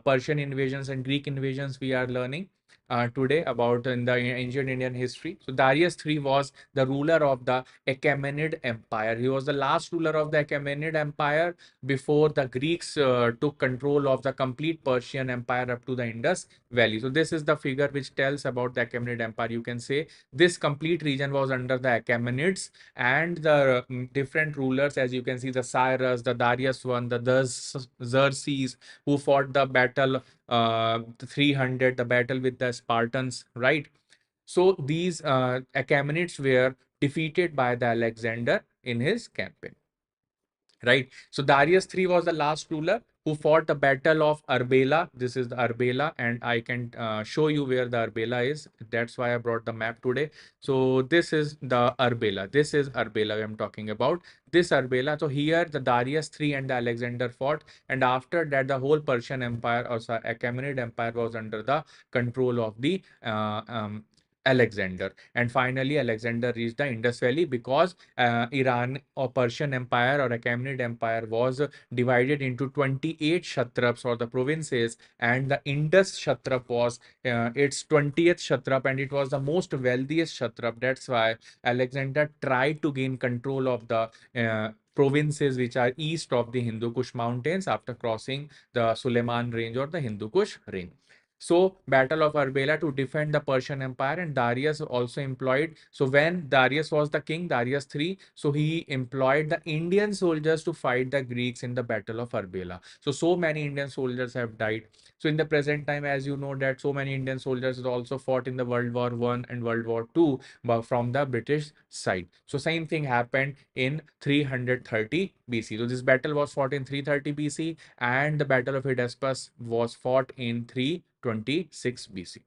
Speaker 1: Persian invasions and Greek invasions we are learning today about in the ancient Indian history. So Darius III was the ruler of the Achaemenid Empire. He was the last ruler of the Achaemenid Empire before the Greeks took control of the complete Persian Empire up to the Indus Valley. So this is the figure which tells about the Achaemenid Empire. You can say this complete region was under the Achaemenids, and the different rulers, as you can see, the Cyrus, the Darius I, the Xerxes, who fought the battle 300, the battle with the Spartans, right? So these Achaemenids were defeated by the Alexander in his campaign, right? So Darius III was the last ruler. who fought the Battle of Arbela. This is the Arbela, and I can show you where the Arbela is. That's why I brought the map today. So this is the Arbela. This is Arbela I'm talking about. This Arbela. So here the Darius III and the Alexander fought, and after that the whole Persian Empire, or sorry, Achaemenid Empire, was under the control of the Alexander. And finally, Alexander reached the Indus Valley because Iran or Persian Empire or Achaemenid Empire was divided into 28 Kshatraps, or the provinces, and the Indus Kshatrap was its 20th Kshatrap, and it was the most wealthiest Kshatrap. That's why Alexander tried to gain control of the provinces which are east of the Hindu Kush mountains after crossing the Suleiman range or the Hindu Kush range. So, Battle of Arbela to defend the Persian Empire, and Darius also employed. So, when Darius was the king, Darius III, so he employed the Indian soldiers to fight the Greeks in the Battle of Arbela. So many Indian soldiers have died. So, in the present time, as you know, that so many Indian soldiers also fought in the World War I and World War II, but from the British side. So, same thing happened in 330 BC. So, this battle was fought in 330 BC, and the Battle of Hydaspes was fought in 326 BC.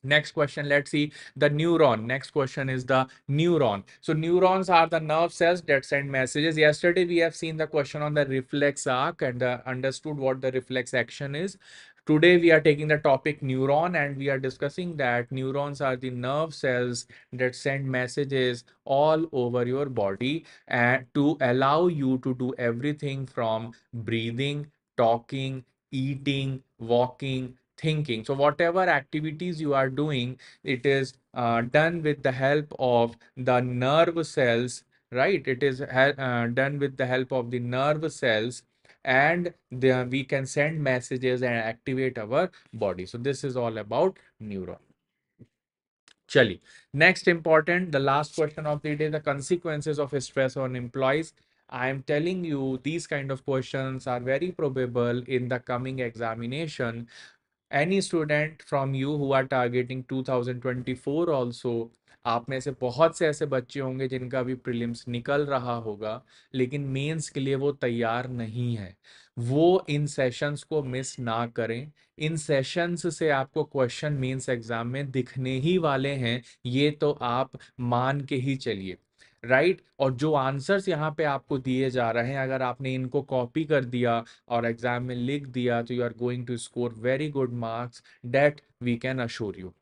Speaker 1: Next question, let's see the neuron. Next question is the neuron. So neurons are the nerve cells that send messages. Yesterday we have seen the question on the reflex arc and understood what the reflex action is. Today we are taking the topic neuron, and we are discussing that neurons are the nerve cells that send messages all over your body and to allow you to do everything from breathing, talking, eating, walking, thinking. So whatever activities you are doing, it is done with the help of the nerve cells, right? It is done with the help of the nerve cells, and we can send messages and activate our body. So this is all about neuron. Chali. Next important, the last question of the day, the consequences of stress on employees. I am telling you, these kind of questions are very probable in the coming examination. Any student from you who are targeting 2024 also, आप में से बहुत से ऐसे बच्चे होंगे जिनका अभी प्रीलिम्स निकल रहा होगा, लेकिन मेंस के लिए वो तैयार नहीं है। वो इन सेशंस को मिस ना करें। इन सेशंस से आपको क्वेश्चन मेंस एग्जाम में दिखने ही वाले हैं, ये तो आप मान के ही चलिए, राइट। और जो आंसर्स यहाँ पे आपको दिए जा रहे हैं, अगर आपने इनको कॉपी कर दिया और एग्जाम में लिख दिया, तो you are going to score very good marks, that we can assure you,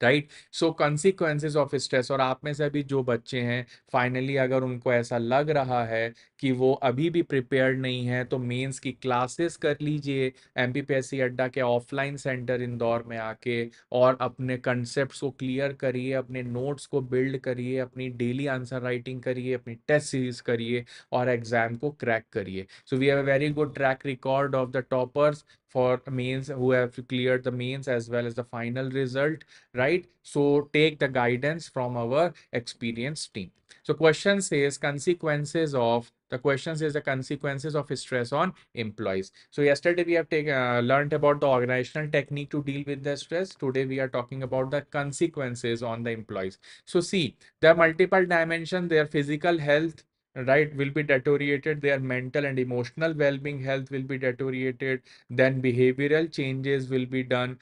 Speaker 1: right. So consequences of stress. और आप में से अभी जो बच्चे हैं, फाइनली अगर उनको ऐसा लग रहा है कि वो अभी भी प्रिपेयर्ड नहीं है, तो मेंस की क्लासेस कर लीजिए एमपीपीएससी अड्डा के ऑफलाइन सेंटर इंदौर में आके, और अपने कंसेप्ट्स को क्लियर करिए, अपने नोट्स को बिल्ड करिए, अपनी डेली आंसर राइटिंग करिए, अपनी टेस्ट सीरीज करिए, और एग्जाम को क्रैक करिए। So we have a very good track record of the toppers for mains who have cleared the mains as well as the final result, right? So take the guidance from our experienced team. So question says consequences of the question says the consequences of stress on employees. So yesterday we have learned about the organizational technique to deal with the stress. Today we are talking about the consequences on the employees. So see, there are multiple dimensions. Their physical health, right, will be deteriorated. Their mental and emotional well-being health will be deteriorated. Then behavioral changes will be done,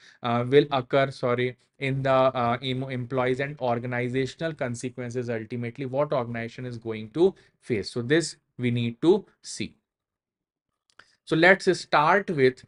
Speaker 1: will occur, sorry, in the employees, and organizational consequences, ultimately what organization is going to face. So this we need to see. So let's start with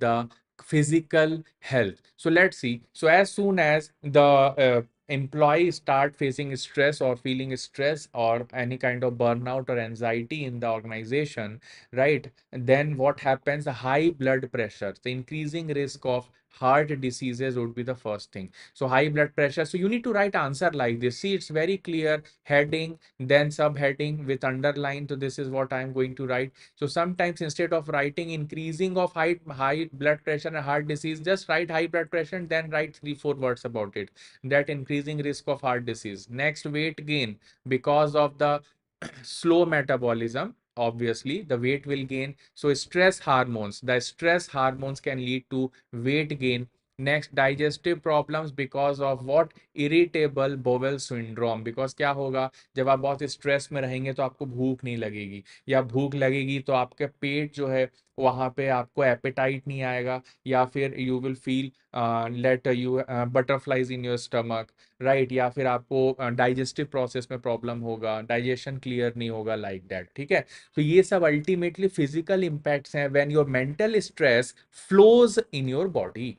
Speaker 1: the physical health. So let's see. So as soon as the employees start facing stress or feeling stress or any kind of burnout or anxiety in the organization, right? Then what happens? The high blood pressure, the increasing risk of heart diseases would be the first thing. So high blood pressure. So you need to write answer like this. See, it's very clear. Heading, then subheading with underline. So this is what I'm going to write. So sometimes instead of writing increasing of high blood pressure and heart disease, just write high blood pressure and then write 3-4 words about it. That increasing risk of heart disease. Next, weight gain because of the slow metabolism. Obviously, the weight will gain. So stress hormones. The stress hormones can lead to weight gain. Next digestive problems because of what, irritable bowel syndrome. Because क्या होगा, जब आप बहुत stress में रहेंगे तो आपको भूख नहीं लगेगी, या भूख लगेगी तो आपके पेट जो है वहां पे आपको एपेटाइट नहीं आएगा, या फिर you will feel let you butterflies in your stomach, right, या फिर आपको डाइजेस्टिव प्रोसेस में प्रॉब्लम होगा, डाइजेशन क्लियर नहीं होगा, लाइक दैट, ठीक है। तो ये सब अल्टीमेटली फिजिकल इम्पैक्ट्स हैं when your mental stress flows in your body,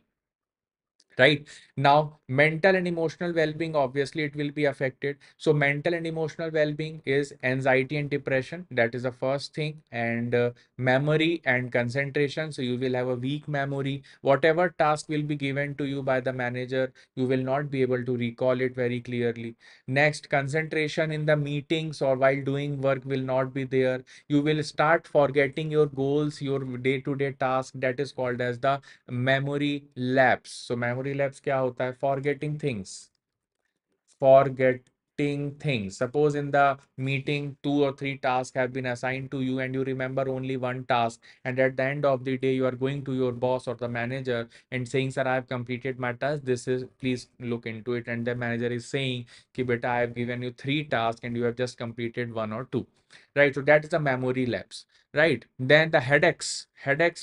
Speaker 1: right? Now mental and emotional well-being, obviously it will be affected. So mental and emotional well-being is anxiety and depression, that is the first thing. And memory and concentration, so you will have a weak memory. Whatever task will be given to you by the manager, you will not be able to recall it very clearly. Next, concentration in the meetings or while doing work will not be there. You will start forgetting your goals, your day-to-day task, that is called as the memory lapse. So memory lapse क्या होता है? Forgetting things. Suppose in the meeting, 2 or 3 tasks have been assigned to you and you remember only one task. And at the end of the day, you are going to your boss or the manager and saying, sir, I have completed my task. This is, please look into it. And the manager is saying, ki beta, I have given you 3 tasks and you have just completed 1 or 2. Right. So that is the memory lapse. Right. Then the headaches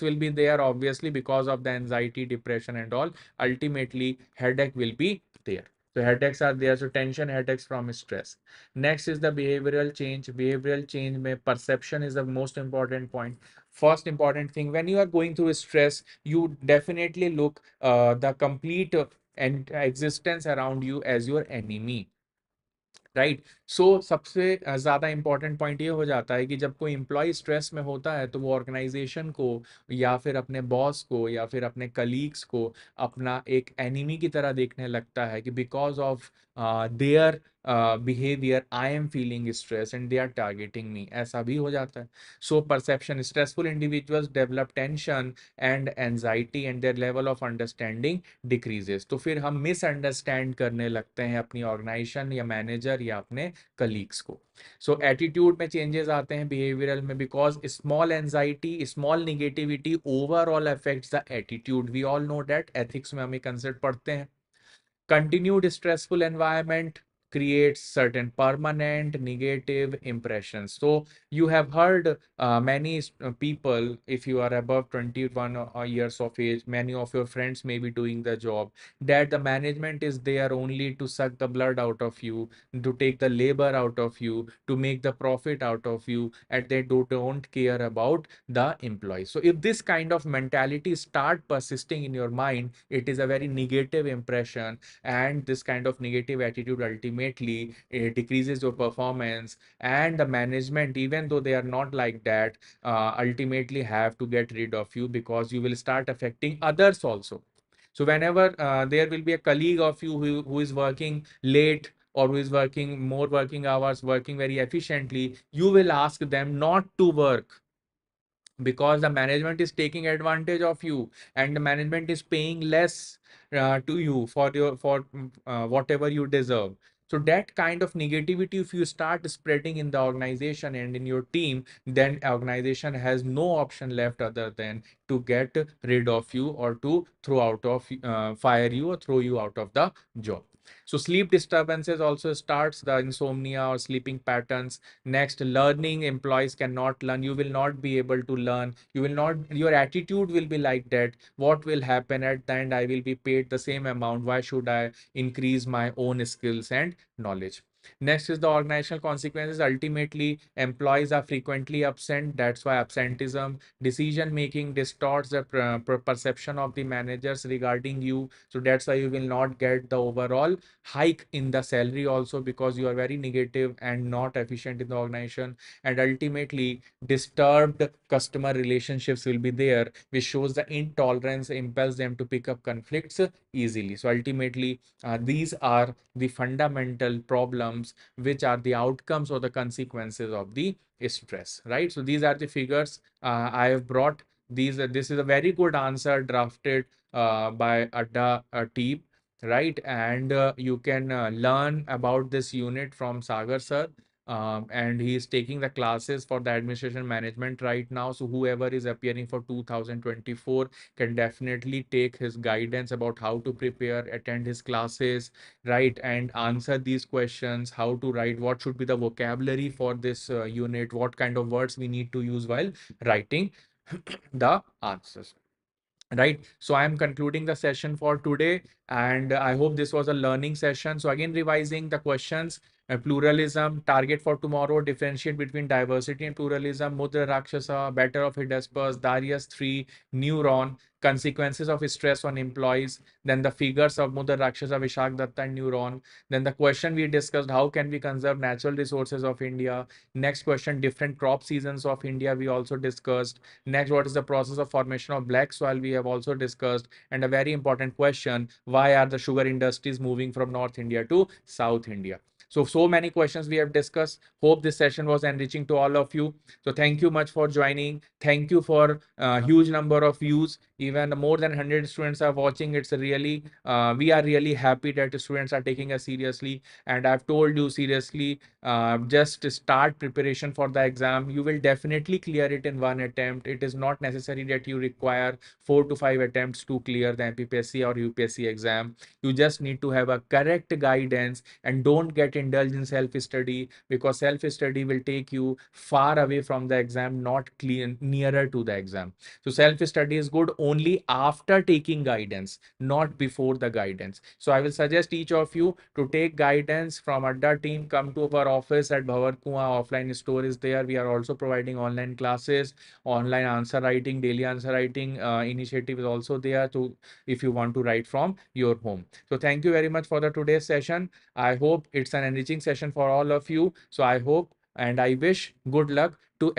Speaker 1: will be there, obviously, because of the anxiety, depression, and all. Ultimately, headache will be there. So headaches are there. So tension, headaches from stress. Next is the behavioral change. Behavioral change may perception is the most important point. First important thing, when you are going through stress, you definitely look the complete and existence around you as your enemy, right. So सबसे ज़्यादा important point ये हो जाता है कि जब कोई employ stress में होता है तो वो ऑर्गेनाइजेशन को या फिर अपने बॉस को या फिर अपने कलीग्स को अपना एक एनिमी की तरह देखने लगता है कि because of their behaviour I am feeling stress and they are targeting me, ऐसा भी हो जाता है। So perception, stressful individuals develop tension and anxiety and their level of understanding decreases. तो फिर हम मिसअंडरस्टैंड करने लगते हैं अपनी ऑर्गेनाइजेशन या मैनेजर या अपने कलीग्स को। सो एटीट्यूड में चेंजेस आते हैं बिहेवियरल में, because small anxiety, small negativity overall affects the attitude. We all know that, ethics में हम एक कंसेप्ट पढ़ते हैं। Continued stressful environment creates certain permanent negative impressions. So you have heard many people, if you are above 21 years of age, many of your friends may be doing the job, that the management is there only to suck the blood out of you, to take the labor out of you, to make the profit out of you, and they don't care about the employee. So if this kind of mentality start persisting in your mind, it is a very negative impression, and this kind of negative attitude ultimately decreases your performance, and the management, even though they are not like that, ultimately have to get rid of you because you will start affecting others also. So whenever there will be a colleague of you who is working late or who is working more working hours, working very efficiently, you will ask them not to work because the management is taking advantage of you and the management is paying less to you for your for whatever you deserve. So that kind of negativity, if you start spreading in the organization and in your team, then organization has no option left other than to get rid of you or to throw out of fire you or throw you out of the job. So sleep disturbances also starts, the insomnia or sleeping patterns. Next, learning, employees cannot learn. You will not be able to learn. You will not, your attitude will be like that. What will happen at the end? I will be paid the same amount. Why should I increase my own skills and knowledge? Next is the organizational consequences. Ultimately, employees are frequently absent. That's why absenteeism, decision making distorts the perception of the managers regarding you. So that's why you will not get the overall hike in the salary also, because you are very negative and not efficient in the organization. And ultimately, disturbed customer relationships will be there, which shows the intolerance impels them to pick up conflicts easily. So ultimately, these are the fundamental problems which are the outcomes or the consequences of the stress, right? So these are the figures I have brought. This is a very good answer drafted by Adda team, right? And you can learn about this unit from Sagar sir. and he is taking the classes for the administration management right now. So whoever is appearing for 2024 can definitely take his guidance about how to prepare, attend his classes, right, and answer these questions, how to write, what should be the vocabulary for this unit, what kind of words we need to use while writing the answers. Right. So I am concluding the session for today, and I hope this was a learning session. So again, revising the questions: pluralism, target for tomorrow, differentiate between diversity and pluralism, Mudra Rakshasa, better of Hydaspes, Darius III, neuron, consequences of stress on employees, then the figures of Mudra Rakshasa, Vishak Datta, and neuron. Then the question we discussed: how can we conserve natural resources of India? Next question: different crop seasons of India. We also discussed. Next, what is the process of formation of black soil? We have also discussed. And a very important question: why are the sugar industries moving from North India to South India? So many questions we have discussed. Hope this session was enriching to all of you. So thank you much for joining. Thank you for huge number of views. Even more than 100 students are watching. It's really, we are really happy that the students are taking us seriously. And I've told you seriously, just start preparation for the exam. You will definitely clear it in one attempt. It is not necessary that you require 4 to 5 attempts to clear the MPPSC or UPSC exam. You just need to have a correct guidance, and don't get indulged in self-study, because self-study will take you far away from the exam, not clear nearer to the exam. So self-study is good only after taking guidance, not before the guidance. So I will suggest each of you to take guidance from Adda team. Come to our office at Bhavar Kua. Offline store is there. We are also providing online classes, online answer writing, daily answer writing initiative is also there to, if you want to write from your home. So thank you very much for the today's session. I hope it's an enriching session for all of you. So I hope and I wish good luck to everyone.